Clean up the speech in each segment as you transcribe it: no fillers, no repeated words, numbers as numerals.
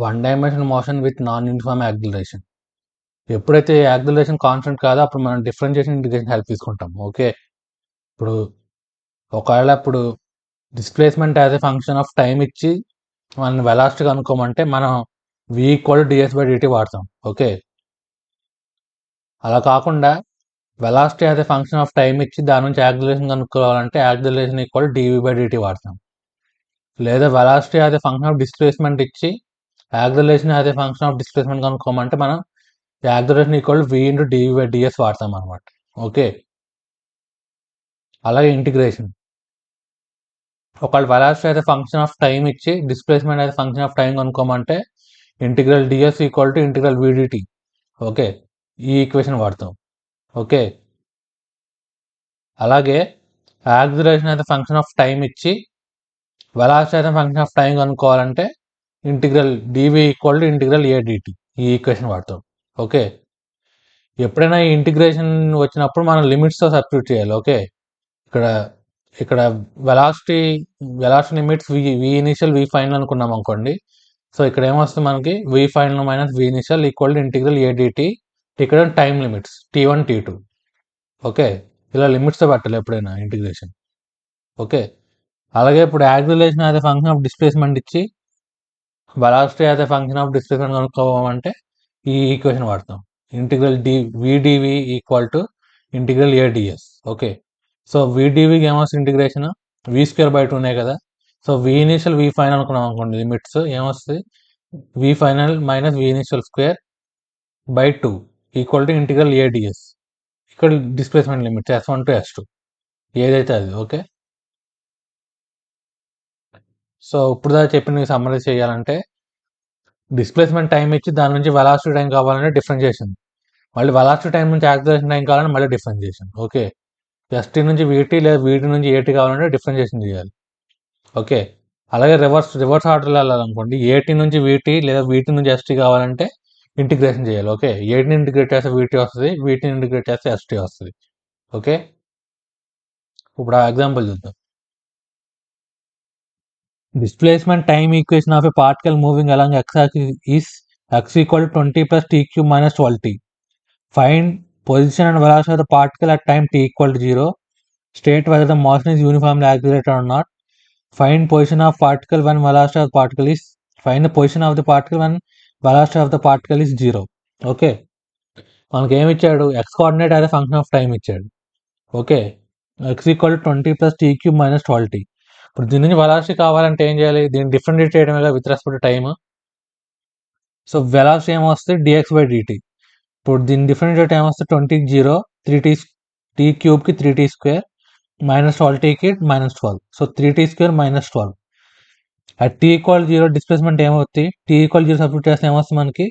One dimension motion with non uniform acceleration. ఎప్పుడైతే acceleration constant కాదో అప్పుడు మనం డిఫరెన్షియేషన్ ఇంటిగ్రేషన్ హెల్ప్ తీసుకుంటాం. ఓకే, ఇప్పుడు ఒకవేళ ఇప్పుడు displacement as a function of time ఇచ్చి మనం వెలాసిటీ కనుక్కోమంటే మనం v equal ds by dt వాడతాం. ఓకే, అలా కాకుండా velocity as a function of time ఇచ్చి దాని నుంచి యాక్సిలరేషన్ కనుక్కోవాలంటే acceleration equal dv by dt వాడతాం. లేదా velocity as a function of displacement ఇచ్చి acceleration as a function of displacement కనుక్కోమంటే మనం acceleration equal v into dv by ds వాడతాం అనమాట. ఓకే, అలాగే ఇంటిగ్రేషన్ ఒకవేళ వెలాసిటీ అయితే ఫంక్షన్ ఆఫ్ టైం ఇచ్చి డిస్ప్లేస్మెంట్ అయితే ఫంక్షన్ ఆఫ్ టైం కనుక్కోమంటే integral ds equal to integral vdt. Okay, ఈ ఈక్వేషన్ వాడతాం. ఓకే, అలాగే యాక్సిలరేషన్ అయితే ఫంక్షన్ ఆఫ్ టైం ఇచ్చి వెలాసిటీ అయితే ఫంక్షన్ ఆఫ్ టైం కనుక్కోవాలంటే integral dv equal to integral adt, ఈ ఈక్వేషన్ వాడతాం. ఓకే, ఎప్పుడైనా ఈ ఇంటిగ్రేషన్ వచ్చినప్పుడు మనం లిమిట్స్తో సబ్స్టిట్యూట్ చేయాలి. ఓకే, ఇక్కడ ఇక్కడ velocity limits v initial v final అనుకున్నాం అనుకోండి. సో ఇక్కడ ఏమొస్తుంది మనకి v final minus v initial equal to integral adt. ఇక్కడ time limits T1 T2. Okay, ఇలా లిమిట్స్తో పెట్టాలి ఎప్పుడైనా ఇంటిగ్రేషన్. ఓకే, అలాగే ఇప్పుడు acceleration as a function of displacement ఇచ్చి velocity as a function of displacement కనుక్కోవాలంటే ఈ ఈక్వేషన్ వాడతాం. Integral vdv equal to integral ads. Okay, so విడివికి ఏమొస్తుంది ఇంటిగ్రేషన్ వి స్క్వేర్ బై 2నే కదా. So v initial v final అనుకున్నాం అనుకోండి, లిమిట్స్ ఏమొస్తుంది v final minus v initial square by 2 equal to integral ads. ఇక్కడ displacement limits S1 to S2 ఏదైతే అది. Okay, so ఇప్పుడు దాకా చెప్పిన సమ్మరైజ్ చేయాలంటే డిస్ప్లేస్మెంట్ టైం ఇచ్చి దాని నుంచి వెలాసిటీ టైం కావాలంటే డిఫరెన్షియేషన్, మళ్ళీ వెలాసిటీ టైం నుంచి యాక్సిలరేషన్ టైం కావాలంటే మళ్ళీ డిఫరెన్షియేషన్. ఓకే, ఎస్టీ నుంచి వీటీ లేదా వీటీ నుంచి ఏటీ కావాలంటే డిఫరెన్షియేషన్ చేయాలి. ఓకే, అలాగే రివర్స్ ఆర్డర్లో వెళ్ళాలనుకోండి, ఏటీ నుంచి వీటీ లేదా వీటీ నుంచి ఎస్టీ కావాలంటే ఇంటిగ్రేషన్ చేయాలి. ఓకే, ఏటీని ఇంటిగ్రేట్ చేస్తే వీటీ వస్తుంది, వీటీని ఇంటిగ్రేట్ చేస్తే ఎస్టీ వస్తుంది. ఓకే, ఇప్పుడు ఆ ఎగ్జాంపుల్ చూద్దాం. Displacement time equation of a particle moving along x-axis is x equal to 20 plus t cube minus 12t. Find position and velocity of the particle at time t equal to 0. State whether the motion is uniformly accelerated or not. Find position of particle when velocity of the particle is find the position of the particle when velocity of the particle is 0. Okay, మనకి ఏమి ఇచ్చాడు X coordinate అదే function of time ఇచ్చాడు. Okay, X equal 20 plus tea cube minus 12t. ఇప్పుడు దీని నుంచి velocity కావాలంటే ఏం చేయాలి, దీన్ని డిఫరెంట్ చేయడమే కదా with respect time. So velocity ఏమొస్తుంది డిఎక్స్ బై డిటి. ఇప్పుడు దీన్ని డిఫరెంట్ ఏమొస్తుంది 20కి 0, 3t టీ క్యూబ్కి 3t స్క్వేర్ మైనస్ 12tకి minus 12. So 3t square minus 12. At t equal 0 displacement ఏమవుతుంది టీ ఈక్వల్ 0 సబ్స్టిట్యూట్ చేస్తే ఏమొస్తుంది మనకి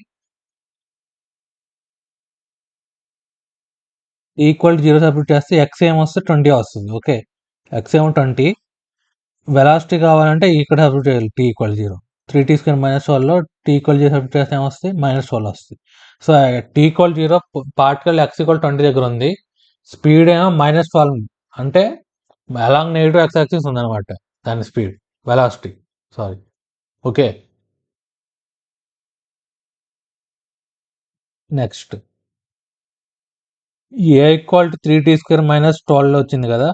టీ ఈక్వల్ 0 సబ్స్టిట్యూట్ చేస్తే ఎక్స్ ఏమొస్తుంది 20 వస్తుంది. ఓకే, ఎక్స్ ఏమో 20, వెలాసిటీ కావాలంటే ఇక్కడ సబ్స్టిట్యూట్ చేయాలి t equal 0. 3t square minus 12లో టీ ఈక్వల్ 0 సబ్స్టిట్యూట్ చేస్తే ఏమొస్తుంది మైనస్ 12 వస్తుంది. So t equal 0 particle x equal 20 దగ్గర ఉంది, స్పీడ్ ఏమో మైనస్ 12 అంటే అలాంగ్ నెగిటివ్ ఎక్స్ యాక్సిస్ ఉందన్నమాట దాని speed velocity. Sorry. Okay, next A equal to 3t square minus 12 వచ్చింది కదా.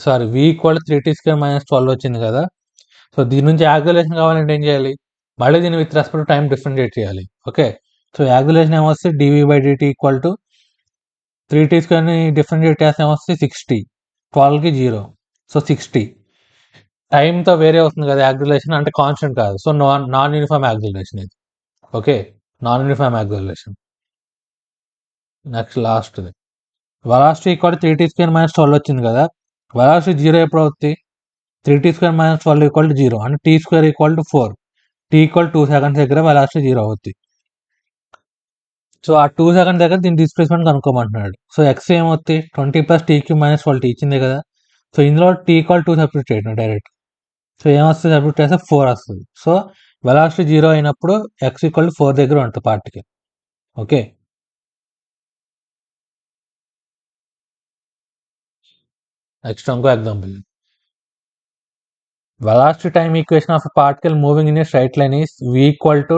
సారీ, వి ఈక్వల్ 3t స్క్వేర్ మైనస్ 12 వచ్చింది కదా. సో దీని నుంచి యాక్సిలరేషన్ కావాలంటే ఏం చేయాలి, మళ్ళీ దీన్ని విత్ రెస్పెక్ట్ టైం డిఫరెంషియేట్ చేయాలి. ఓకే, సో యాక్సిలరేషన్ ఏమొస్తుంది dv by dt equal to 3t స్క్వేర్ని డిఫరెంషియేట్ చేస్తే ఏమొస్తుంది 60, 12కి 0, సో 60. టైంతో వేరే వస్తుంది కదా యాక్సిలరేషన్, అంటే కాన్స్టెంట్ కాదు. సో నాన్ యూనిఫామ్ యాక్సిలరేషన్ ఇది. Okay, non uniform acceleration. Next లాస్ట్ది velocity equal 3t square minus 12 వచ్చింది కదా. వెలాసిటీ 0 ఎప్పుడు అవుతుంది 3t square minus 12 equal to 0 అంటే t square equal to 4, t equal 2 seconds దగ్గర వెలాసిటీ 0 అవుతుంది. సో ఆ 2 సెకండ్ దగ్గర దీని డిస్ప్లేస్మెంట్ కనుక్కోమంటున్నాడు. సో ఎక్స్ ఏమవుతుంది 20 plus T Q minus 12t ఇచ్చింది కదా. సో ఇందులో టీ ఈక్వల్ 2 సబ్స్టిట్యూట్ చేయడం డైరెక్ట్. సో ఏమొస్తుంది సబ్స్టిట్యూట్ చేస్తే 4 వస్తుంది. సో వెలాసిటీ 0 అయినప్పుడు ఎక్స్ ఈక్వల్ 4 దగ్గర ఉంటుంది పార్టికల్. ఓకే, నెక్స్ట్ ఇంకో example. velocity time equation of a particle moving in a straight line is v equal to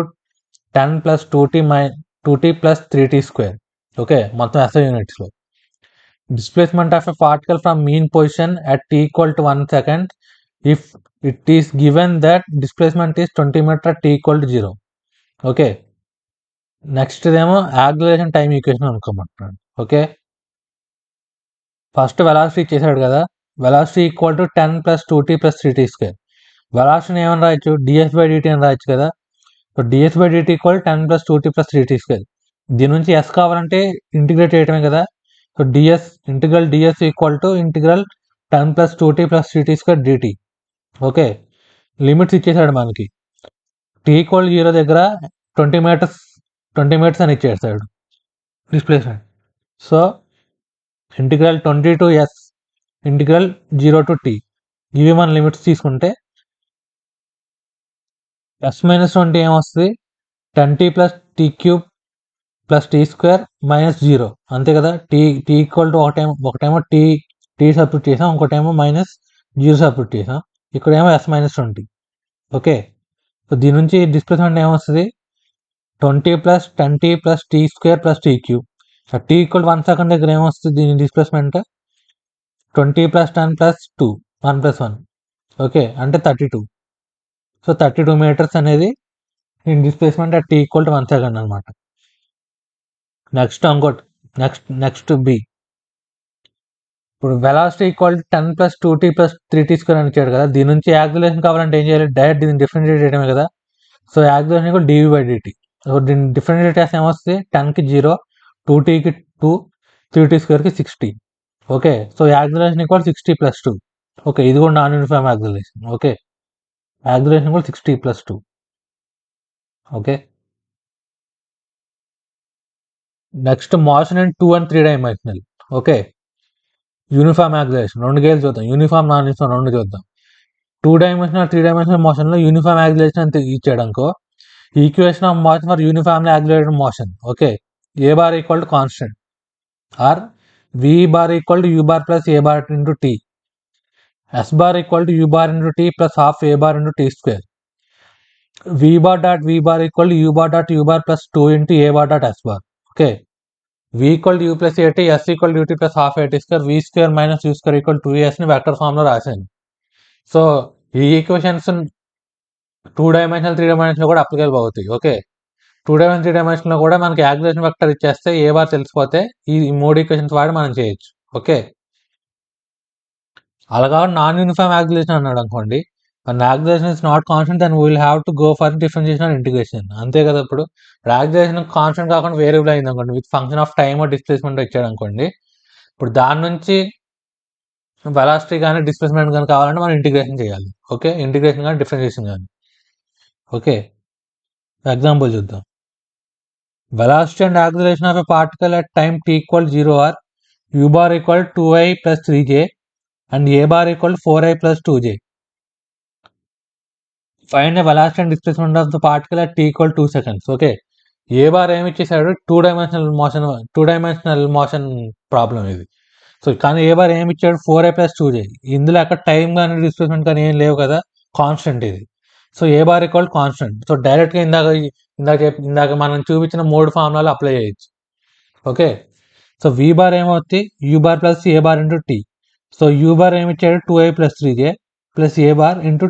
10 plus 2t plus 3t square. Okay, మొత్తం SI units లో displacement of a particle from mean position at t equal to 1 second if it is given that displacement is 20 meter at t equal to 0. Okay, next ఏమో acceleration time equation అనుకోమంటున్నాడు. Okay, first velocity ఇచ్చేసాడు కదా, velocity equal to 10 plus 2t plus 3t square. వెలాసిటీని ఏమని రాయొచ్చు, ds by dt అని రాయొచ్చు కదా. So ds by dt equal 10 plus 2t plus 3t square. దీని నుంచి s కావాలంటే ఇంటిగ్రేట్ చేయడమే కదా. So integral ds equal to integral 10 plus 2t plus 3t square dt. Okay, limits ఇచ్చేసాడు మనకి. t ఈక్వల్ 0 దగ్గర 20 మీటర్స్ అని ఇచ్చేసాడు displacement. So integral 20 to s integral 0 to t ఇవి మన లిమిట్స్ తీసుకుంటే s-20 ఏమొస్తుంది, 10t plus tea cube plus tea square minus 0 అంతే కదా. టీ ఈక్వల్ టు ఒకటేమో టీ సబ్స్టిట్యూట్ చేసాం, ఇంకోటేమో మైనస్ 0 సబ్స్టిట్యూట్ చేసాం, ఇక్కడేమో s-20. ఓకే, సో దీని నుంచి డిస్ప్లేస్మెంట్ ఏమొస్తుంది, 20 plus 10t plus tea square plus tea cube. T equal 1 second దగ్గర ఏమొస్తుంది దీని displacement, 20 plus 10 plus 2 1 plus 1. Okay, అంటే 32. సో 32 మీటర్స్ అనేది దీని displacement at t equal to 1 second అనమాట. Next B. ఇప్పుడు velocity equal to 10 plus 2t plus 3t square అని ఇచ్చాడు కదా, దీని నుంచి యాక్సిలరేషన్ కావాలంటే ఏం చేయాలి, డైరెక్ట్ దీన్ని డిఫరెన్షియేట్ చేయడమే కదా. So acceleration equal dv by dt. So దీన్ని డిఫరెన్షియేట్ చేస్తే ఏమొస్తుంది, 10కి 0, 2tకి 2, 3t స్క్వేర్కి 60. Okay, so acceleration equal 60 plus 2. Okay, ఇది కూడా non uniform acceleration. Okay, acceleration equal 60 plus 2. Okay, next motion in 2 and 3 dimensional. Okay, uniform acceleration రెండు గేర్లు చూద్దాం, uniform non uniform రెండు చూద్దాం. 2 డైమెన్షనల్ 3 డైమెన్షనల్ మోషన్లో యూనిఫామ్ యాక్సిలరేషన్ అని ఇచ్చాడు అనుకో, equation of motion for uniformly accelerated motion. Okay, A bar equal to constant or V bar equal to you bar plus A bar into T, S bar equal to you bar into tea plus half A bar into tea square, V bar dot V bar equal to you bar dot U bar plus 2 into A bar dot S bar. Okay, v equal to U plus AT, S equal to UT plus half AT square, V square minus U square equal 2s ని vector ఫామ్లో రాశాను. So ఈ equations 2 dimensional 3 డైమెన్షన్లో కూడా applicable అవుతాయి. Okay, 2 dimension 3 డైమెన్షన్లో కూడా మనకి acceleration vector ఇచ్చేస్తే ఏ bar తెలిసిపోతే ఈ 3 ఈక్వేషన్స్ వాడి మనం చేయొచ్చు. ఓకే, అలాగా నాన్ యూనిఫామ్ యాక్సిలరేషన్ అన్నాడు అనుకోండి, మన acceleration is not constant, then will have to go for differentiation and integration. అంతే కదా. ఇప్పుడు యాక్సిలరేషన్ కాన్స్టెంట్ కాకుండా వేరియబుల్ అయింది అనుకోండి, with function of time displacement ఇచ్చాడు అనుకోండి, ఇప్పుడు దాని నుంచి వెలాసిటీ కానీ డిస్ప్లేస్మెంట్ కానీ కావాలంటే మనం ఇంటిగ్రేషన్ చేయాలి. ఓకే, ఇంటిగ్రేషన్ కానీ డిఫరెన్షియేషన్ కానీ. ఓకే, ఎగ్జాంపుల్ చూద్దాం. Velocity and acceleration of a particle at time t equal 0 or u bar equal 2i plus 3j and A bar equal 4i plus 2j. Find the velocity and displacement of the particle at t equal 2 seconds. Okay, A bar ఏమి ఇచ్చేసాడు, 2 dimensional motion problem ఇది. So కానీ A bar ఏమి ఇచ్చాడు, 4i plus 2j. ఇందులో అక్కడ time కానీ displacement కానీ ఏం లేవు కదా, కాన్స్టెంట్ ఇది. So a bar equal constant. So డైరెక్ట్గా ఇందాక మనం చూపించిన 3 ఫార్ములాలు అప్లై చేయొచ్చు. ఓకే, సో వి బార్ ఏమవుతుంది, యూ బార్ ప్లస్ ఏ bar into t. So u bar ఏమి ఇచ్చాడు, 2i ప్లస్ 3j ప్లస్ ఏ బార్ ఇంటూ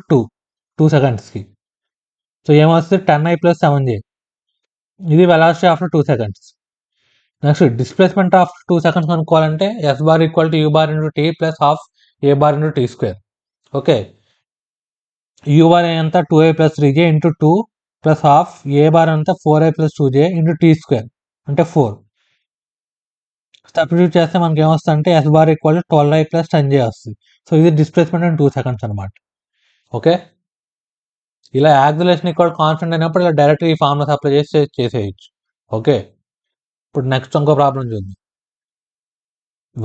2 సెకండ్స్కి. సో ఏమొస్తుంది, 10i ప్లస్ 7j. ఇది velocity after 2 seconds. Next displacement of 2 seconds కనుక్కోవాలంటే s bar equal to you bar into tea plus half A bar into tea square. Okay, u bar ఎంత, 2i plus 3j into 2 plus half ఏ bar అంతా 4i plus 2j into tea square అంటే 4. Substitute చేస్తే మనకి ఏమొస్తుంది అంటే yes bar equal to 12i plus 10j వస్తుంది. So ఇది displacement in 2 seconds అనమాట. ఓకే, ఇలా యాక్సిలరేషన్ ఈక్వల్ కాన్స్టెంట్ అయినప్పుడు ఇలా డైరెక్ట్ ఈ ఫార్ములాస్ అప్లై చేసేయచ్చు. ఓకే, ఇప్పుడు నెక్స్ట్ ఇంకో ప్రాబ్లం చూద్దాం.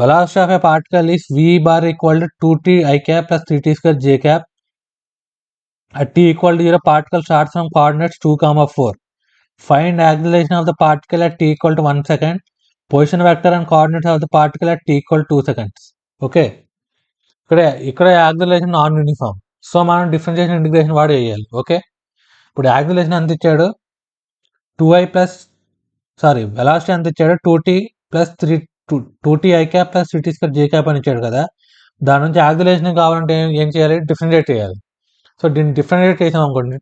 Velocity of a particle is v bar equal to 2ti cap plus 3t square j cap at t equal to 0. Particle starts from coordinates 2, 4. Find acceleration of the particle at t equal to 1 second. Position vector and coordinates of the particle at t equal 2 seconds. Okay, ఇక్కడ acceleration non uniform. So మనం differentiation integration వాడు చేయాలి. Okay, ఇప్పుడు acceleration ఎంత ఇచ్చాడు, 2i plus velocity ఎంత ఇచ్చాడు, 2t plus 2t I cap plus 3t square J cap అని ఇచ్చాడు కదా. దాని నుంచి యాక్సిలరేషన్ కావాలంటే ఏం చేయాలి, డిఫరెన్షియేట్ చేయాలి. సో దీన్ని డిఫరెన్షియేట్ చేసాం అనుకోండి,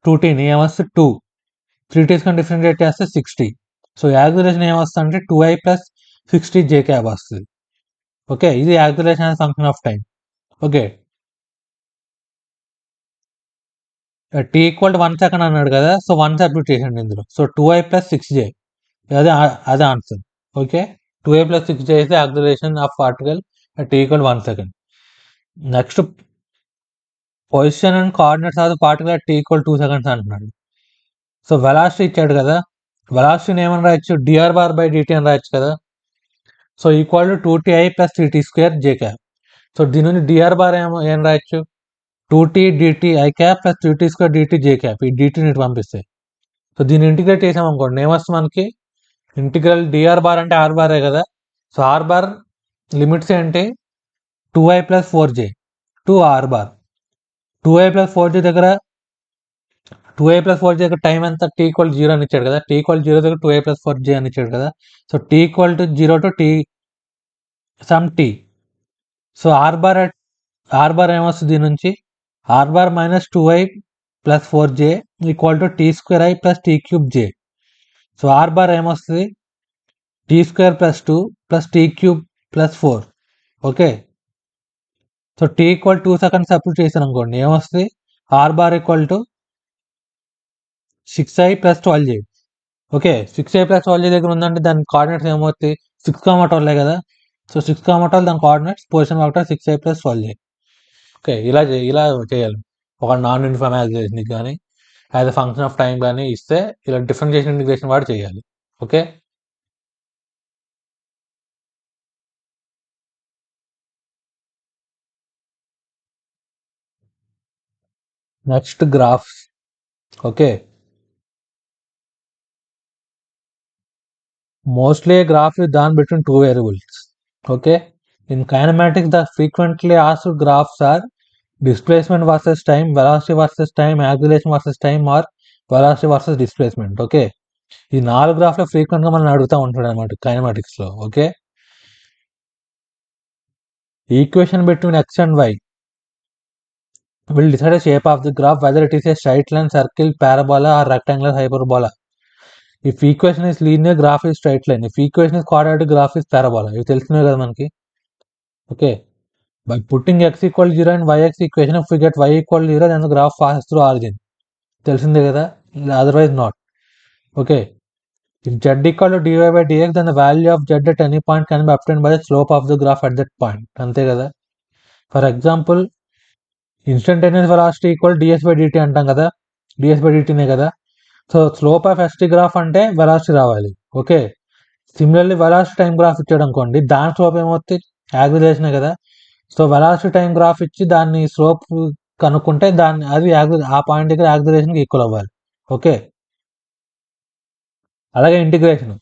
2tని ఏమొస్తుంది 2, 3t స్క్వేర్ డిఫరెన్షియేట్ చేస్తే 60. సో యాక్సిలరేషన్ ఏమొస్తుంది అంటే 2i ప్లస్ 60 జే క్యాప్ వస్తుంది. ఓకే, ఇది యాక్సిలరేషన్ అనే function of time. Okay, t equal to 1 second అన్నాడు కదా, సో 1 సబ్స్టిట్యూట్ చేయండి ఇందులో. సో 2i ప్లస్ 6j, అదే answer. Okay, 2i plus 6j అయితే acceleration of particle t equal 1 second. Next position and coordinates of the particle t equal 2 seconds అంటున్నాడు. So velocity ఇచ్చాడు కదా, వెలాసిటీని ఏమని రాయొచ్చు, dr బార్ బై dt అని రాయొచ్చు కదా. So equal to 2ti plus 3t square J cap. So దీని నుంచి dr బార్ ఏం రాయొచ్చు, 2t dt I cap plus 3t square dt J cap. ఈ dt ని పంపిస్తాయి. సో దీన్ని ఇంటిగ్రేట్ చేసాం అనుకోండి, ఏమొస్తుంది మనకి, ఇంటిగ్రల్ dr బార్ అంటే r బారే కదా. సో r బార్ లిమిట్స్ ఏంటి, 2i plus 4j to r bar. 2i plus 4j దగ్గర టైం ఎంత, t ఈక్వల్ 0 అని ఇచ్చాడు కదా. t ఈక్వల్ 0 దగ్గర 2i ప్లస్ 4j అని ఇచ్చాడు కదా. So t equal to 0 to t some t. So r bar ఏమొస్తుంది దీని నుంచి, r bar minus 2i plus 4j equal to t square i plus t cube j. So r bar ఏమొస్తుంది, t square plus 2 plus t cube plus 4. Okay, so t equal 2 seconds substitute చేశాను అనుకోండి, ఏమొస్తుంది, r bar equal to 6i plus 12j. Okay, 6i plus 12j దగ్గర ఉందంటే దాని coordinates ఏమవుతాయి, 6,12 కదా. So 6,12 దాని coordinates, position vector 6i plus 12j. Okay, ఇలా చేయాలి. ఒక నాన్ యూనిఫామ్ యాక్సిలరేషన్ కానీ as a function of time కానీ ఇస్తే ఇలా డిఫరెన్షియేషన్ ఇంటిగ్రేషన్ వాడు చేయాలి. Okay, next graphs. Okay, mostly a graph is done between two variables. Okay, in kinematics the frequently asked graphs are displacement versus time, velocity versus time, acceleration versus time, or velocity versus displacement. Okay, ఈ 4 గ్రాఫ్లో ఫ్రీక్వెంట్గా మనం అడుగుతూ ఉంటాడు అనమాట కైనమాటిక్స్లో. Okay, equation between x and y will decide the shape of the graph, whether it is a straight line, circle, parabola, or rectangular hyperbola. If equation is linear, graph is straight line. If equation is quadratic, graph is parabola. ఇవి తెలిసినవి కదా మనకి. Okay, by putting x equal 0 in yx equation, if we get y equal 0, then the graph passes through origin. తెలిసిందే కదా, otherwise not. Okay, if z equal to dy by dx, then the value of z at any point can be obtained by the slope of the graph at that point. అంతే కదా. For example instantaneous velocity equal ds by dt అంటాం కదా, ds by dtనే కదా. So slope of st graph అంటే velocity రావాలి. Okay, similarly velocity time graph ఇచ్చాడు అనుకోండి, దాని స్లోప్ ఏమవుతుంది, యాక్సిలరేషనే కదా. సో వెలాసిటీ టైం గ్రాఫ్ ఇచ్చి దాన్ని స్లోప్ కనుక్కుంటే అది ఆ పాయింట్ దగ్గర యాక్సిలరేషన్కి ఈక్వల్ అవ్వాలి. ఓకే, అలాగే ఇంటిగ్రేషన్,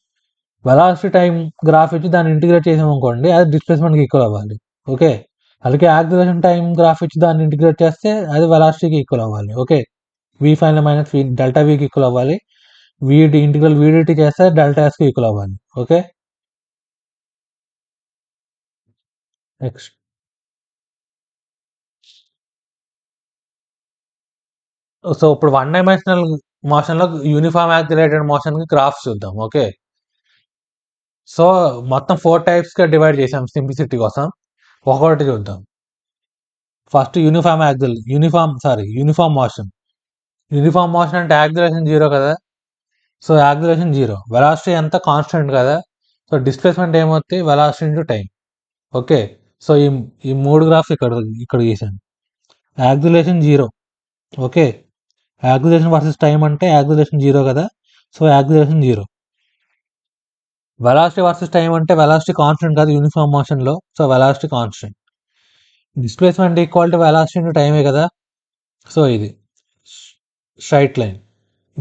వెలాసిటీ టైం గ్రాఫ్ ఇచ్చి దాన్ని ఇంటిగ్రేట్ చేసామనుకోండి, అది డిస్ప్లేస్మెంట్కి ఈక్వల్ అవ్వాలి. ఓకే, అలాగే యాక్సిలరేషన్ టైం గ్రాఫ్ ఇచ్చి దాన్ని ఇంటిగ్రేట్ చేస్తే అది వెలాసిటీకి ఈక్వల్ అవ్వాలి. Okay, v final minus delta వీకి ఈక్వల్ అవ్వాలి. ఇంటిగ్రల్ vdt చేస్తే డెల్టా ఎస్కి ఈక్వల్ అవ్వాలి. ఓకే, నెక్స్ట్ సో ఇప్పుడు 1 డైమెన్షనల్ మోషన్లో యూనిఫామ్ యాక్సిలరేటెడ్ మోషన్కి గ్రాఫ్స్ చూద్దాం. ఓకే, సో మొత్తం 4 టైప్స్గా డివైడ్ చేసాం సింప్లిసిటీ కోసం. ఒక్కొక్కటి చూద్దాం. First uniform motion. Uniform motion అంటే యాక్సిలరేషన్ 0 కదా. సో యాక్సిలరేషన్ 0, వెలాసిటీ ఎంత కాన్స్టెంట్ కదా. సో డిస్ప్లేస్మెంట్ ఏమవుతుంది, velocity into time. Okay, so ఈ 3 గ్రాఫ్స్ ఇక్కడ గీసాను. Acceleration 0. Okay, acceleration versus time అంటే యాక్సిలరేషన్ 0 కదా. So acceleration 0. Velocity versus time అంటే వెలాసిటీ కాన్స్టెంట్ కాదు యూనిఫామ్ మోషన్లో. So velocity constant. Displacement equal to velocity into టైమే కదా. సో ఇది స్ట్రైట్ లైన్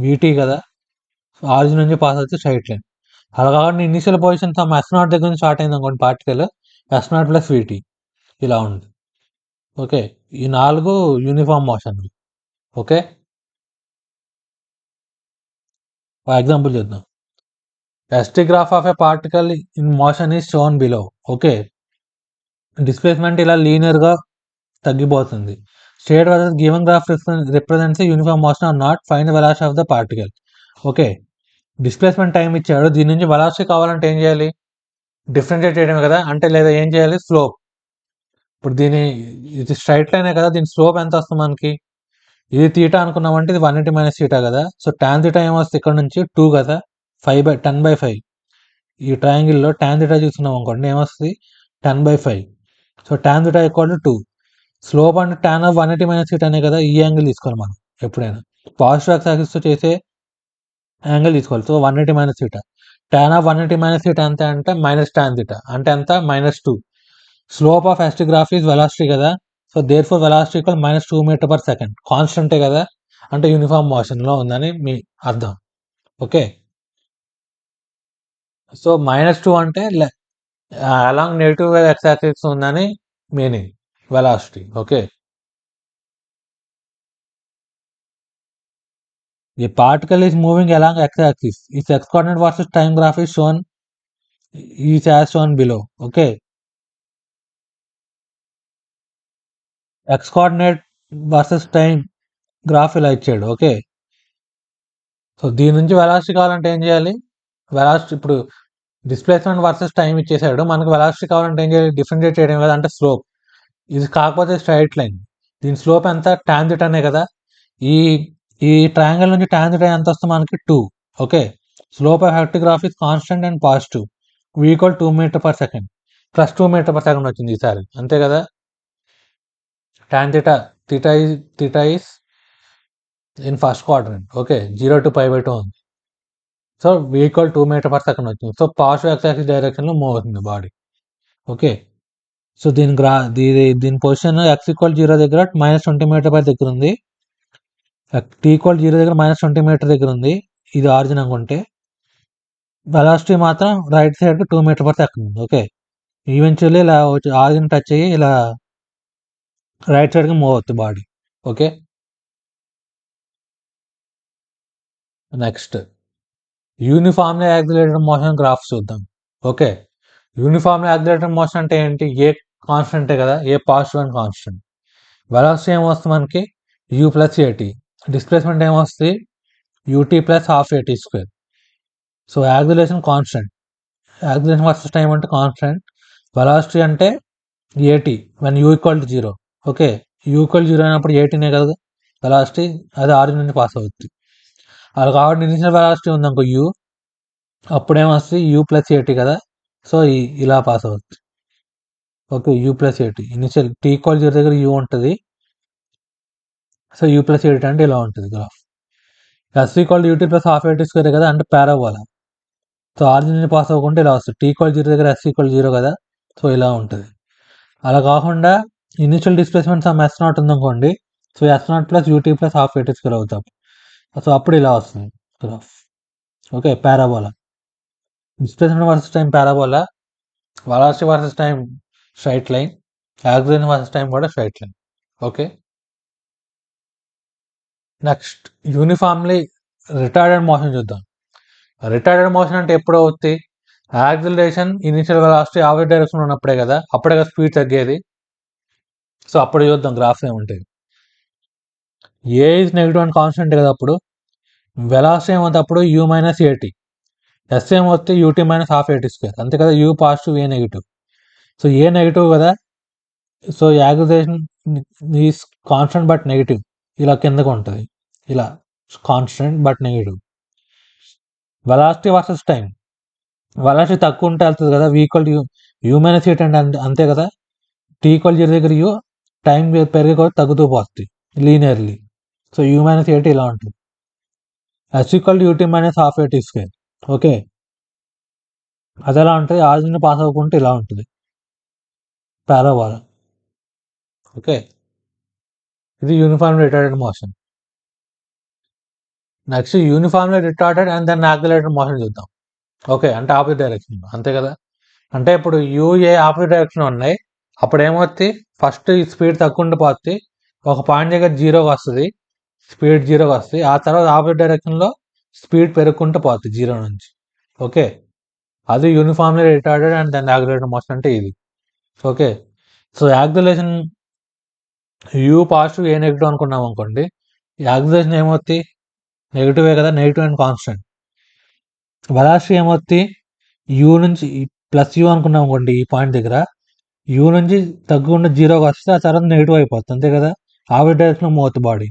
vt కదా, ఆరిజిన్ నుంచి పాస్ అవుతుంది స్ట్రైట్ లైన్. అలా కాకుండా ఇనిషియల్ పొజిషన్ సమ్ s0 దగ్గర నుంచి స్టార్ట్ అయింది అనుకోండి పార్టికల్, s0 ప్లస్ vt ఇలా ఉంది. ఓకే, ఈ 4 యూనిఫామ్ మోషన్. ఓకే, ఎగ్జాంపుల్ చూద్దాం. ST graph of a particle in motion is shown below. Okay, displacement ఇలా లీనియర్గా తగ్గిపోతుంది. State whether given graph represents uniform motion are not, find velocity of the particle. Okay, displacement time ఇచ్చాడు, దీని నుంచి velocity కావాలంటే ఏం చేయాలి? Differentiate చేయడమే కదా, అంటే లేదా ఏం చేయాలి? స్లోప్. ఇప్పుడు ఇది స్ట్రైట్ లైనే కదా, దీని స్లోప్ ఎంత వస్తుంది మనకి? ఇది తీటా అనుకున్నామంటే ఇది 180 మైనస్ తీటా కదా, సో టాన్ తీటా ఏమొస్తుంది ఇక్కడ నుంచి? 2 కదా, 10/5. ఈ ట్రయాంగిల్లో టాన్ తీటా చూస్తున్నాం అనుకోండి, ఏమొస్తుంది? 10/5. So tan theta equal to 2. Slope అంటే టాన్ ఆఫ్ 180 మైనస్ తీటానే కదా, ఈ యాంగిల్ తీసుకోవాలి మనం ఎప్పుడైనా. పాజిటివ్ ఎక్స్ యాక్సిస్తో చేసే యాంగిల్ తీసుకోవాలి. So 180 minus theta. Tan of 180 minus theta ఎంత అంటే మైనస్ టాన్ తీటా, అంటే ఎంత? -2. Slope of ST graph is velocity కదా, so therefore velocity equal -2 metre per second. కాన్స్టెంటే కదా, అంటే యూనిఫామ్ మోషన్లో ఉందని మీ అర్థం. ఓకే, సో -2 అంటే అలాంగ్ నెగిటివ్ ఎక్స్ యాక్సిస్ ఉందని meaning velocity. Okay, a particle is moving along x-axis. Its x-coordinate versus time graph is as shown below. Okay, x-coordinate versus time graph ఇలా ఇచ్చాడు. ఓకే, సో దీని నుంచి velocity కావాలంటే ఏం చేయాలి? Velocity ఇప్పుడు displacement versus time ఇచ్చేసాడు, మనకు వెలాసిటీ కావాలంటే ఏం చేయాలి? డిఫరెన్షియేట్ చేయడం కదా, అంటే స్లోప్. ఇది కాకపోతే స్ట్రైట్ లైన్, దీని స్లోప్ ఎంత? టాన్ తీటానే కదా. ఈ ఈ ట్రయాంగిల్ నుంచి టాన్ తీటా ఎంత వస్తుంది మనకి? 2. Okay, slope of ST graph is constant and positive, equal 2 metre per second, plus 2 metre per second వచ్చింది ఈసారి, అంతే కదా. Tan theta is in first quadrant. Okay, 0 to π/2 ఉంది. So equal 2 metre per second వచ్చింది. So positive x axis డైరెక్షన్లో move అవుతుంది body. Okay, so దీని position x equal 0 దగ్గర -20 మీటర్ పర్ దగ్గర ఉంది, t ఈక్వల్ 0 దగ్గర -20 మీటర్ దగ్గర ఉంది. ఇది ఆరిజిన్ అనుకుంటే వెలాసిటీ మాత్రం రైట్ సైడ్కి 2 మీటర్ పర్ సెకండ్ ఉంది. ఓకే, ఈవెన్చువల్లీ ఇలా ఆరిజిన్ టచ్ అయ్యి ఇలా రైట్ సైడ్కి మూవ్ అవుతుంది body. Okay, next uniformly accelerated motion graph చూద్దాం. ఓకే, యూనిఫామ్లీ యాక్సిలరేటెడ్ మోషన్ అంటే ఏంటి? ఏ కాన్స్టెంటే కదా, ఏ పాజిటివ్ అండ్ కాన్స్టెంట్. వెలాసిటీ ఏమొస్తుంది మనకి? u plus at. డిస్ప్లేస్మెంట్ ఏమొస్తుంది? ut plus half at². So acceleration constant, acceleration versus time అంటే కాన్స్టెంట్, వెలాసిటీ అంటే at when u equal to 0. Okay, u equal 0 అయినప్పుడు atనే కదా వెలాసిటీ, అది ఆరిజిన్ నుంచి పాస్ అవుతుంది. అది కాబట్టి ఇనిషియల్ వెలాసిటీ ఉందనుకో u, అప్పుడేమొస్తుంది? u ప్లస్ at కదా, సో ఇలా పాస్ అవుతుంది. Okay, u plus at initial t equal 0 దగ్గర u ఉంటుంది, సో u ప్లస్ at అంటే ఇలా ఉంటుంది graph. s equal ut plus half at² కదా, అంటే పారాబోలా. సో ఆరిజిన్ నుంచి పాస్ అవ్వకుండా ఇలా వస్తుంది. t ఈక్వల్ 0 దగ్గర s ఈక్వల్ 0 కదా, సో ఇలా ఉంటుంది. అలా కాకుండా ఇనిషియల్ డిస్ప్లేస్మెంట్ సమ్ s0 ఉందనుకోండి, so s0 plus ut plus half at² అవుతాం. సో అప్పుడు ఇలా వస్తుంది graph. Okay, parabola. Displacement versus time parabola, velocity versus time straight line, acceleration versus time కూడా straight line. Okay, next uniformly retarded motion చూద్దాం. Retarded motion అంటే ఎప్పుడు అవుతుంది? Acceleration initial velocity opposite direction ఉన్నప్పుడే కదా, అప్పుడే కదా స్పీడ్ తగ్గేది. సో అప్పుడు చూద్దాం గ్రాఫ్స్ ఏముంటాయి. ఏ ఈజ్ నెగిటివ్ అండ్ కాన్స్టెంట్ కదా, అప్పుడు వెలాసిటీ ఏమవుతుంది? అప్పుడు u మైనస్ at. ఎస్ ఏమవుతుంది? ut minus half at². అంతే కదా, u పాజిటివ్, ఏ నెగిటివ్. సో ఏ నెగిటివ్ కదా, so acceleration is constant but negative, ఇలా కిందకు ఉంటుంది, ఇలా constant but negative. Velocity versus time, velocity తక్కువ ఉంటే వెళ్తుంది కదా, v equal u minus at అంటే అంతే కదా, t ఈక్వల్ 0 దగ్గర u, టైం పెరిగే కొద్ది తగ్గుతూ పోతుంది linearly. So u minus at ఇలా ఉంటుంది. s equal ut minus half at². Okay, అది ఎలా ఉంటుంది? ఆరిజిన్ పాస్ అవ్వకుంటే ఇలా ఉంటుంది, పారాబోలా. ఓకే, ఇది uniformly retarded motion. Next uniformly retarded and then accelerated motion చూద్దాం. ఓకే, అంటే ఆపోజిట్ డైరెక్షన్, అంతే కదా. అంటే ఇప్పుడు యూఏ ఆపోజిట్ డైరెక్షన్ ఉన్నాయి, అప్పుడు ఏమవుతుంది? ఫస్ట్ ఈ స్పీడ్ తక్కువ ఉండి పోతుంది, ఒక పాయింట్ దగ్గర జీరోకి వస్తుంది, స్పీడ్ జీరోకి వస్తుంది, ఆ తర్వాత ఆపోజిట్ డైరెక్షన్లో స్పీడ్ పెరుగుకుంటూ పోతుంది జీరో నుంచి. ఓకే, అది యూనిఫామ్లీ రిటార్డెడ్ అండ్ దాని యాక్సిలరేషన్ మోషన్ అంటే ఇది. Okay, so acceleration you positive A negative అనుకున్నాం అనుకోండి, యాక్సిలరేషన్ ఏమవుతుంది, నెగిటివే కదా, నెగిటివ్ అండ్ కాన్స్టెంట్. వెలాసిటీ ఏమవుతుంది, యూ నుంచి ప్లస్ యూ అనుకున్నాం అనుకోండి, ఈ పాయింట్ దగ్గర యూ నుంచి తగ్గకుండా జీరోకి వస్తే ఆ తర్వాత నెగిటివ్ అయిపోతుంది, అంతే కదా, ఆపోజిట్ డైరెక్షన్లో మూవ్ అవుతుంది బాడీ,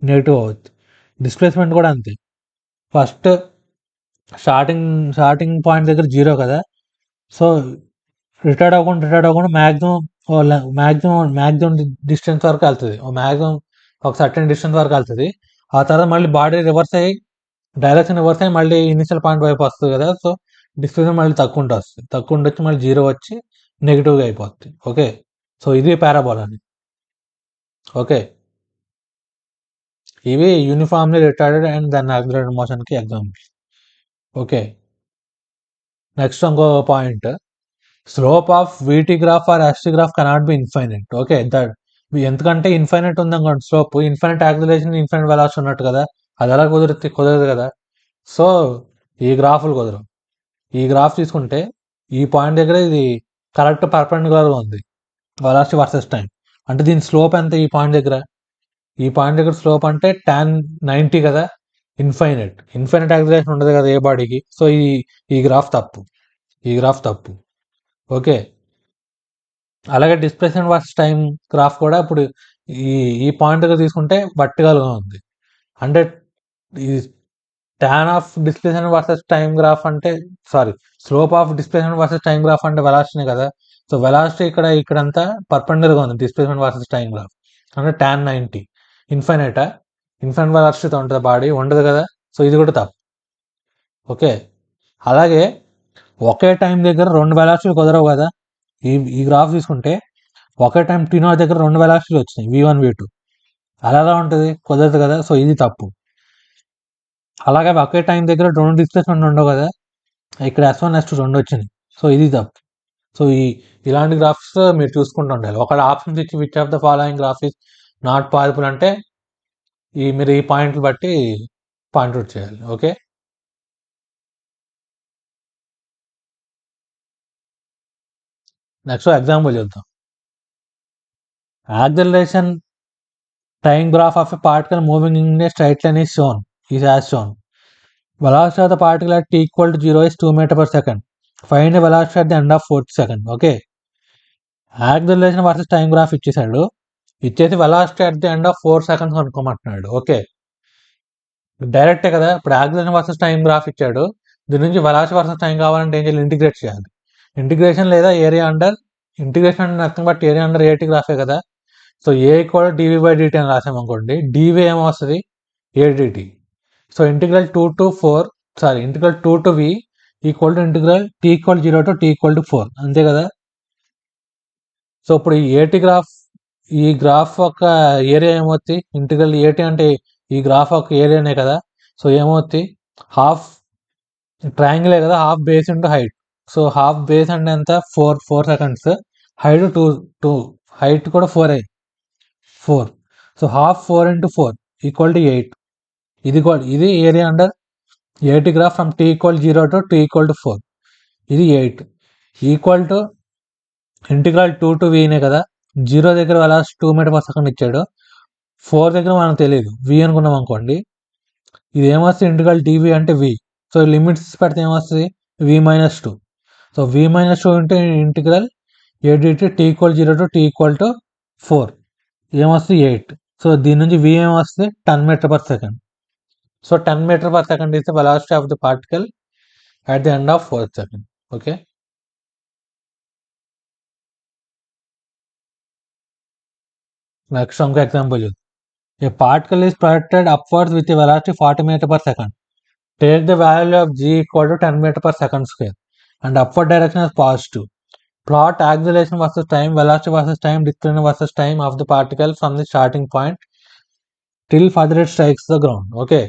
నెగిటివ్ అవుతుంది. డిస్ప్లేస్మెంట్ కూడా అంతే, ఫస్ట్ స్టార్టింగ్ పాయింట్ దగ్గర జీరో కదా, సో రిటార్డ్ అవ్వకుండా మ్యాక్సిమం డిస్టెన్స్ వరకు వెళ్తుంది, మ్యాక్సిమం ఒక సర్టెన్ డిస్టెన్స్ వరకు వెళ్తుంది, ఆ తర్వాత మళ్ళీ బాడీ రివర్స్ అయ్యి డైరెక్షన్ రివర్స్ అయ్యి మళ్ళీ ఇనిషియల్ పాయింట్ వైపు వస్తుంది కదా, సో డిస్ప్లేస్మెంట్ మళ్ళీ తక్కువ ఉండొచ్చి మళ్ళీ జీరో వచ్చి నెగిటివ్గా అయిపోతుంది. ఓకే, సో ఇది పారాబోలా అని. ఓకే, ఇవి యూనిఫామ్లీ రిటార్డెడ్ అండ్ దాని యాక్సిలరేటెడ్ మోషన్కి ఎగ్జాంపుల్స్. ఓకే, నెక్స్ట్ ఇంకో point, slope of వీటీ graph are ST graph cannot be infinite. Okay, ఎందుకంటే ఇన్ఫైనైట్ ఉందనుకోండి slope, infinite acceleration infinite velocity ఉన్నట్టు కదా, అది ఎలా కుదరదు కదా, సో ఈ గ్రాఫ్లు కుదరవు. ఈ గ్రాఫ్ తీసుకుంటే ఈ పాయింట్ దగ్గర ఇది కరెక్ట్ పర్పెండిక్యులర్గా ఉంది వెలాసిటీ వర్సెస్ టైం, అంటే దీని స్లోప్ ఎంత, ఈ పాయింట్ దగ్గర స్లోప్ అంటే tan 90 కదా, ఇన్ఫైనైట్ యాక్సిలరేషన్ ఉండదు కదా ఏ బాడీకి, సో ఈ గ్రాఫ్ తప్పు. ఓకే, అలాగే డిస్ప్లేస్మెంట్ వర్సెస్ టైం గ్రాఫ్ కూడా ఇప్పుడు ఈ పాయింట్ దగ్గర తీసుకుంటే వర్టికల్గా ఉంది, అంటే ఈ tan of displacement versus time graph అంటే slope of displacement versus time graph అంటే వెలాసిటీ కదా, సో వెలాసిటీ ఇక్కడంతా పర్పెండిక్యులర్గా ఉంది డిస్ప్లేస్మెంట్ వర్సెస్ టైం గ్రాఫ్, అంటే tan 90 ఇన్ఫైనైట్ వెలాసిటీతో ఉంటుంది బాడీ, ఉండదు కదా, సో ఇది కూడా తప్పు. ఓకే, అలాగే ఒకే టైం దగ్గర రెండు వెలాసిటీలు కుదరవు కదా, ఈ గ్రాఫ్ తీసుకుంటే ఒకే టైం t0 దగ్గర రెండు వెలాసిటీలు వచ్చినాయి, v1 v2, అలా ఉంటుంది, కుదరదు కదా, సో ఇది తప్పు. అలాగే ఒకే టైం దగ్గర రెండు డిస్ప్లేస్మెంట్ ఉండవు కదా, ఇక్కడ S1 S2 రెండు వచ్చినాయి, సో ఇది తప్పు. సో ఇలాంటి గ్రాఫ్స్ మీరు చూసుకుంటూ ఉండాలి. ఒక ఆప్షన్స్ ఇచ్చి which of the following graph is not possible అంటే మీరు ఈ పాయింట్లు బట్టి పాయింట్అవుట్ చేయాలి. ఓకే, నెక్స్ట్ ఎగ్జాంపుల్ చూద్దాం. Acceleration time graph of a particle moving in a straight line is as shown. Velocity of the particle at t equal to 0 is 2 meter per second. Find the velocity at the end of 4th second. Okay, acceleration versus time graph ఇచ్చేసాడు, ఇచ్చేసి velocity at the end of 4 seconds అనుకోమంటున్నాడు. Okay, డైరెక్టే కదా, ఇప్పుడు acceleration versus time graph ఇచ్చాడు, దీని నుంచి velocity versus time కావాలంటే ఏం చేయాలి, ఇంటిగ్రేట్ చేయాలి. ఇంటిగ్రేషన్ లేదా ఏరియా అండర్, ఇంటిగ్రేషన్ అంటే నథింగ్ బట్ ఏరియా అండర్ ఏటీ గ్రాఫే కదా, సో ఏ ఈక్వల్ dv/dt అని రాసామనుకోండి, dv ఏమొస్తుంది, adt, so integral 2 to v equal to integral t equal 0 to t equal to 4, అంతే కదా. సో ఇప్పుడు ఈ గ్రాఫ్ యొక్క ఏరియా ఏమవుతుంది, ఇంటిగ్రల్ ఏటీ అంటే ఈ గ్రాఫ్ యొక్క ఏరియానే కదా, సో ఏమవుతుంది, హాఫ్ ట్రయాంగిలే కదా, half base into height, so half base అంటే ఎంత, 4 seconds, హైట్ 2 హైట్ కూడా 4, so half 4 into 4 equal to 8. ఇది ఏరియా అండర్ ఏటీ graph from t equal 0 to t equal to 4, ఇది 8 ఈక్వల్ టు ఇంటిగ్రల్ 2 to vనే కదా, 0 దగ్గర వెలాసిటీ 2 meter per second ఇచ్చాడు, 4 దగ్గర మనకు తెలియదు v అనుకున్నాం అనుకోండి, ఇది ఏమొస్తుంది, ఇంటిగ్రల్ dv అంటే v, సో లిమిట్స్ పెడితే ఏమొస్తుంది, v-2, so v-2 into integral adt t equal 0 to t equal to 4 ఏమొస్తుంది, 8, సో దీని నుంచి v ఏమొస్తుంది, 10 meter per second, so 10 meter per second is the velocity of the particle at the end of 4th second. Okay, next ఇంకో example చూద్దాం. A particle is projected upwards with a velocity 40 meter per second. Take the value of g equal to 10 meter per second square and upward direction is positive. Plot acceleration versus time, velocity versus time, displacement versus time of the particle from the starting point till further it strikes the ground. Okay,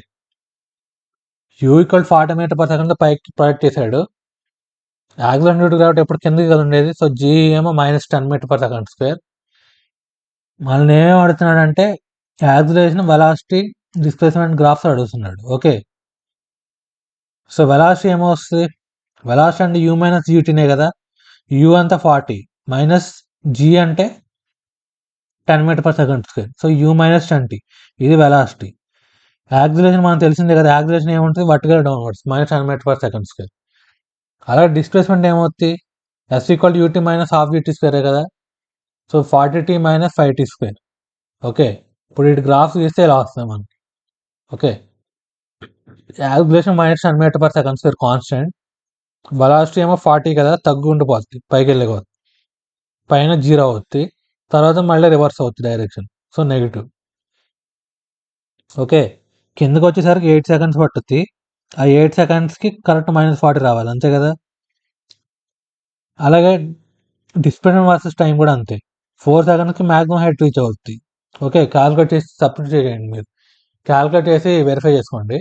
u equal 40 meter per second పైకి project చేశాడు, acceleration due to gravity ఎప్పుడు కిందకి కదా ఉండేది, so g ఏమో -10 meter per second square, మనల్ని ఏమేమి అడుగుతున్నాడంటే acceleration, velocity, displacement graphs అడుగుతున్నాడు. ఓకే, సో వెలాసిటీ ఏమో వస్తుంది, వెలాసిటీ అంటే యూ మైనస్ యూటీనే కదా, యూ అంతా 40 మైనస్ జీ అంటే 10 metre per second square, so u minus 20, ఇది వెలాసిటీ. యాక్సిలరేషన్ మనకు తెలిసిందే కదా, యాక్సిలరేషన్ ఏముంటుంది, vertical downwards minus 10 metre per second square. అలాగే డిస్ప్లేస్మెంట్ ఏమవుతుంది, s equal ut minus half ut స్క్వేరే కదా, so 40t minus 5t square. Okay, ఇప్పుడు ఇటు గ్రాఫ్స్ గీస్తే ఇలా వస్తుంది మనకి. Okay, acceleration minus 10 metre per second square constant, velocity ఏమో 40 కదా, తగ్గుకుంటూ పోతుంది, పైకి వెళ్ళిపోతుంది, పైన 0 అవుతుంది, తర్వాత మళ్ళీ రివర్స్ అవుతుంది డైరెక్షన్, సో నెగిటివ్. ఓకే, కిందకి వచ్చేసరికి 8 సెకండ్స్ పట్టుద్ది, ఆ 8 సెకండ్స్కి కరెక్ట్ -40 రావాలి, అంతే కదా. అలాగే డిస్ప్లేస్మెంట్ వర్సెస్ టైం కూడా అంతే, 4 సెకండ్స్కి మ్యాక్సిమం హైట్ రీచ్ అవుతుంది. ఓకే, క్యాలిక్యులేట్ చేసి సబ్స్టిట్యూట్ చేయండి, మీరు క్యాలిక్యులేట్ చేసి వెరిఫై చేసుకోండి.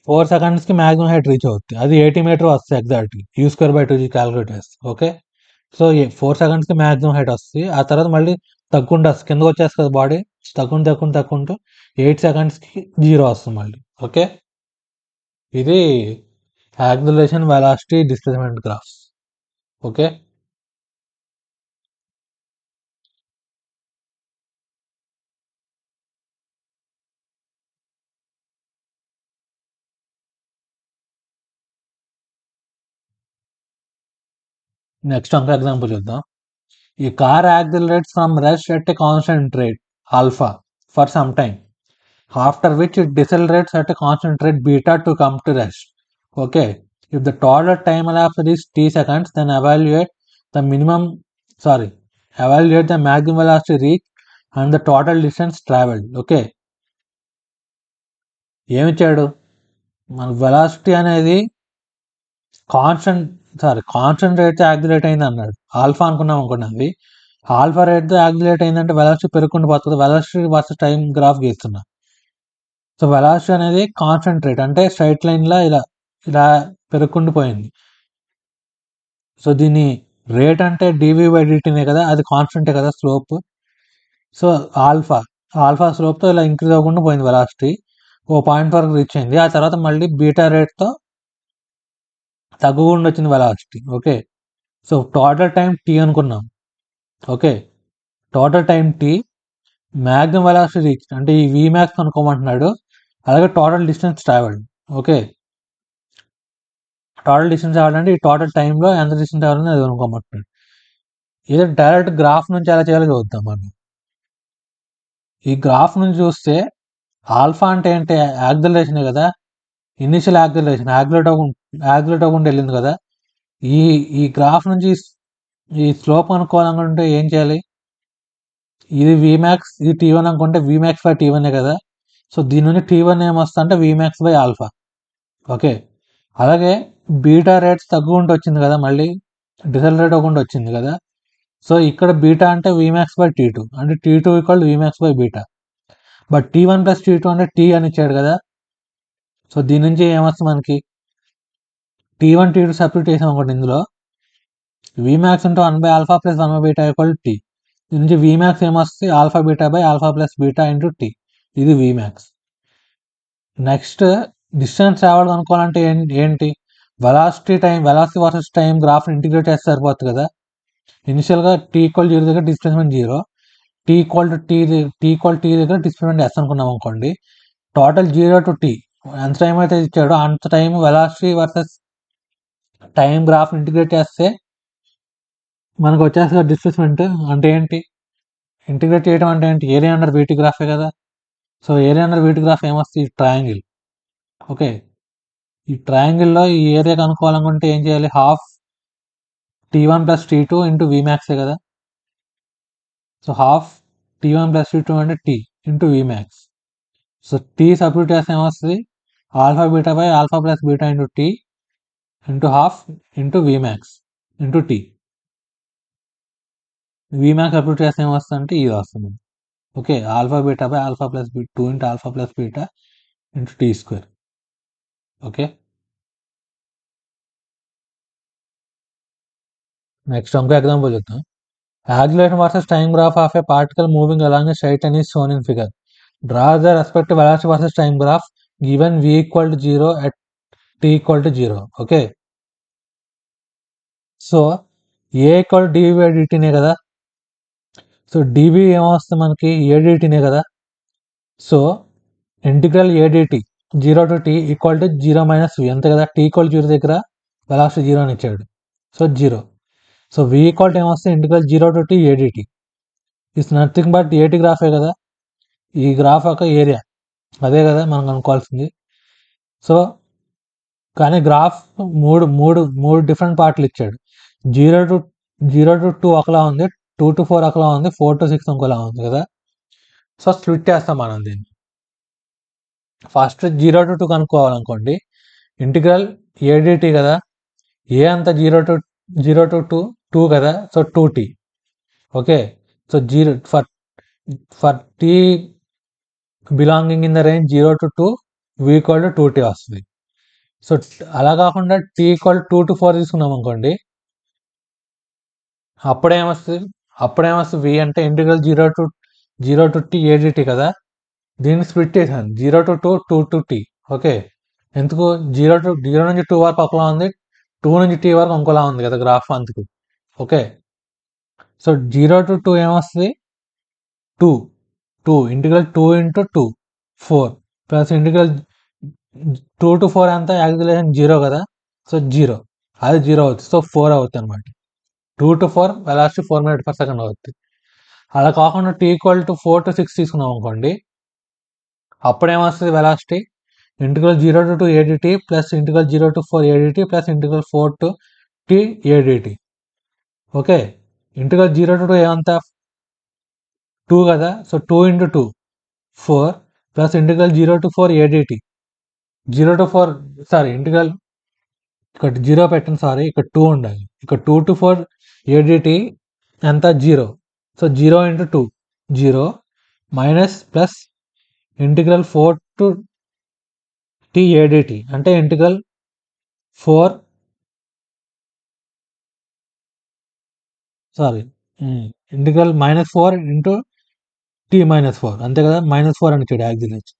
4 సెకండ్స్కి మ్యాక్సిమం హైట్ రీచ్ అవుతుంది, అది 80 మీటర్ వస్తుంది ఎగ్జాక్ట్లీ, u²/2g క్యాలిక్యులేట్ చేస్తే. ఓకే, సో 4 సెకండ్స్కి మ్యాక్సిమం హైట్ వస్తుంది, ఆ తర్వాత మళ్ళీ తగ్గుంటూ వస్తుంది, కిందకు వచ్చేస్తుంది కదా బాడీ, తగ్గుంటూ 8 సెకండ్స్కి 0 వస్తుంది మళ్ళీ. ఓకే, ఇది acceleration, velocity, displacement graphs. Okay, next ఇంకో ఎగ్జాంపుల్ చూద్దాం. ఈ car accelerates from rest at a constant rate alpha for some time, after which it decelerates at a constant rate beta to come to rest. Okay, if the total time elapsed is t seconds, then evaluate the maximum velocity reached and the total distance traveled. Okay, ఏమిచ్చాడు, మన velocity అనేది constant రేట్తో accelerate అయింది అన్నాడు, alpha అనుకున్నాం అనుకున్నది, alpha రేట్తో accelerate అయిందంటే velocity పెరుగుకుంటూ పోతుంది, వెలాసిటీ వర్సెస్ టైం గ్రాఫ్ గీస్తున్నా. సో వెలాసిటీ అనేది కాన్స్టెంట్ రేట్, అంటే స్ట్రైట్ లైన్లో ఇలా ఇలా పెరుగుకుంటూ పోయింది. సో దీని రేట్ అంటే dv/dtనే కదా, అది కాన్స్టెంటే కదా స్లోప్, సో ఆల్ఫా స్లోప్తో ఇలా ఇంక్రీజ్ అవ్వకుండా పోయింది వెలాసిటీ, ఓ పాయింట్ వరకు రీచ్ అయింది, ఆ తర్వాత మళ్ళీ బీటా రేట్తో తగ్గకుండా వచ్చింది velocity. Okay, so total time t అనుకున్నాం. Okay, total time t, maximum velocity reach అంటే ఈ Vmax అనుకోమంటున్నాడు, అలాగే total distance travelled. Okay, total distance travelled ఈ టోటల్ టైంలో ఎంత డిస్టెన్స్ ట్రావెల్ అది అనుకోమంటున్నాడు. ఇది డైరెక్ట్ గ్రాఫ్ నుంచి ఎలా చేయాలో చూద్దాం మనం. ఈ గ్రాఫ్ నుంచి చూస్తే ఆల్ఫా అంటే ఏంటి, యాక్సిలరేషనే కదా, ఇనిషియల్ యాక్సిలరేషన్, యాక్సిలేట్ అవ్వకుండా వెళ్ళింది కదా. ఈ ఈ గ్రాఫ్ నుంచి ఈ స్లోప్ అనుకోవాలనుకుంటే ఏం చేయాలి, ఇది Vmax, ఇది T1 అనుకుంటే Vmax/T1 కదా, సో దీని నుంచి T1 ఏమొస్తా అంటే Vmax/ఆల్ఫా. ఓకే, అలాగే బీటా రేట్స్ తగ్గుకుంటూ వచ్చింది కదా, మళ్ళీ డిసెలరేట్ అవ్వకుండా వచ్చింది కదా, సో ఇక్కడ బీటా అంటే Vmax/T2, అంటే T2 = Vmax/బీటా, బట్ T1 + T2 అంటే T అని ఇచ్చాడు కదా, సో దీని నుంచి ఏమొస్తుంది మనకి, T1 T2 సబ్స్టిట్యూట్ చేసాం అనుకోండి, ఇందులో Vmax × 1/α + 1/β = T, దీని నుంచి Vmax ఏమొస్తుంది, α/β/α + β × T, ఇది Vmax. నెక్స్ట్ డిస్టెన్స్ ట్రావెల్ అనుకోవాలంటే ఏంటి, velocity versus time graph integrate చేస్తే సరిపోతుంది కదా. ఇనిషియల్గా T = 0 దగ్గర డిస్ప్లేస్మెంట్ 0, T = T దగ్గర డిస్ప్లేస్మెంట్ S అనుకున్నాం అనుకోండి, టోటల్ 0 to T ఎంత టైం అయితే ఇచ్చాడో అంత time velocity versus time graph integrate చేస్తే మనకు వచ్చేస్తుంది డిస్ప్లేస్మెంట్. అంటే ఏంటి, ఇంటిగ్రేట్ చేయడం అంటే ఏంటి, ఏరియా అండర్ వీటి గ్రాఫే కదా, సో ఏరియా అండర్ వీటి గ్రాఫ్ ఏమొస్తుంది, ట్రయాంగిల్. ఓకే, ఈ ట్రయాంగిల్లో ఈ ఏరియా కనుక్కోవాలనుకుంటే ఏం చేయాలి, హాఫ్ T1 + T2 × Vmax కదా, సో హాఫ్ T1 + T2 అంటే T × Vmax. So T substitute చేస్తే ఏమొస్తుంది, α/β/α + β × T × ½ × Vmax × T. Vmax substitute చేస్తే ఏమొస్తుంది అంటే ఇది వస్తుంది. Okay, α/β/α + 2 × α + β × T². ఓకే, నెక్స్ట్ ఇంకో ఎగ్జాంపుల్ చూద్దాం. Acceleration versus time graph of a particle moving along a straight and is shown in figure. Draw the respective velocity versus time graph given v equal to 0 at t equal to 0. Okay, so a equal dv by డిటీనే కదా. So dv ఏమొస్తుంది మనకి, ఏడిటీనే కదా. So integral adt 0 to t equal to 0 minus v అంతే కదా. t equal 0 దగ్గర velocity 0 అని ఇచ్చాడు, so 0. So v equal to ఏమొస్తుంది, integral 0 to t adt it's nothing but at గ్రాఫే కదా. ఈ గ్రాఫ్ యొక్క ఏరియా అదే కదా మనం కనుక్కోవాల్సింది. సో కానీ గ్రాఫ్ మూడు మూడు మూడు డిఫరెంట్ పార్ట్లు ఇచ్చాడు. 0 to 2 ఒకలా ఉంది, 2 to 4 ఒకలా ఉంది, 4 to 6 ఇంకోలా ఉంది కదా. సో స్ప్లిట్ చేస్తాం మనం దీన్ని. ఫస్ట్ 0 to 2 కనుక్కోవాలనుకోండి, ఇంటిగ్రల్ ఏడిటీ కదా. ఏ అంతా 0 to 2 కదా, so 2t. Okay, so 0 for t belonging in the range 0 to 2 v equal to 2t వస్తుంది. సో అలా కాకుండా t ఈక్వల్ 2 to 4 తీసుకున్నాం అనుకోండి, అప్పుడేమొస్తుంది v అంటే ఇంటిగ్రల్ 0 to t ఏడిటీ కదా. దీన్ని స్ప్లిట్ చేశాను, 0 to 2 2 to t. ఓకే, ఎందుకు 0 నుంచి 2 వరకు ఒకలా ఉంది, 2 నుంచి t వరకు ఇంకోలా ఉంది కదా గ్రాఫ్ అందుకు. ఓకే, సో 0 to 2 ఏమొస్తుంది, 2 integral 2 into 2 4 plus integral 2 to 4 అంతా యాక్సిలరేషన్ 0 కదా. సో 0 అది 0 అవుతుంది, సో 4 అవుతుంది అనమాట. 2 to 4 velocity 4 metre per second అవుతుంది. అలా కాకుండా t ఈక్వల్ టు 4 to 6 తీసుకున్నాం అనుకోండి, అప్పుడేమొస్తుంది velocity, integral 0 to 2 adt plus integral 0 to 4 adt plus integral 4 to t adt. Okay, integral 0 to 2 ఏమంతా 2 కదా, సో 2 into 2 4 plus integral 0 to 4 adt 0 to 4 sorry integral ఇక్కడ 0 పెట్టండి, సారీ ఇక్కడ 2 ఉండాలి. ఇక్కడ 2 to 4 ఏడిటీ ఎంత 0, so 0 into 2 0 minus plus integral 4 to t ఏడిటీ అంటే integral 4 sorry integral -4 into t -4 అంతే కదా. -4 అని ఇచ్చాడు acceleration.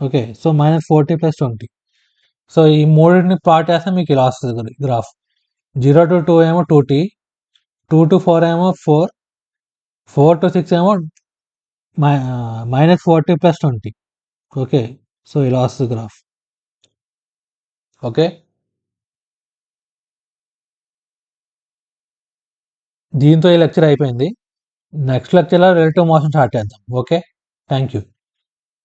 Okay, so -4t + 20. So ఈ మూడింటిని ప్లాట్ చేస్తే మీకు ఇలా వస్తుంది గ్రాఫ్. 0 to 2 ఏమో 2t, 2 to 4 ఏమో 4, 4 to 6 ఏమో -4t + 20. ఓకే, సో ఇలా వస్తుంది గ్రాఫ్. ఓకే, దీంతో ఈ లెక్చర్ అయిపోయింది. నెక్స్ట్ లెక్చర్లో రిలేటివ్ మోషన్ స్టార్ట్ చేద్దాం. Okay, thank you.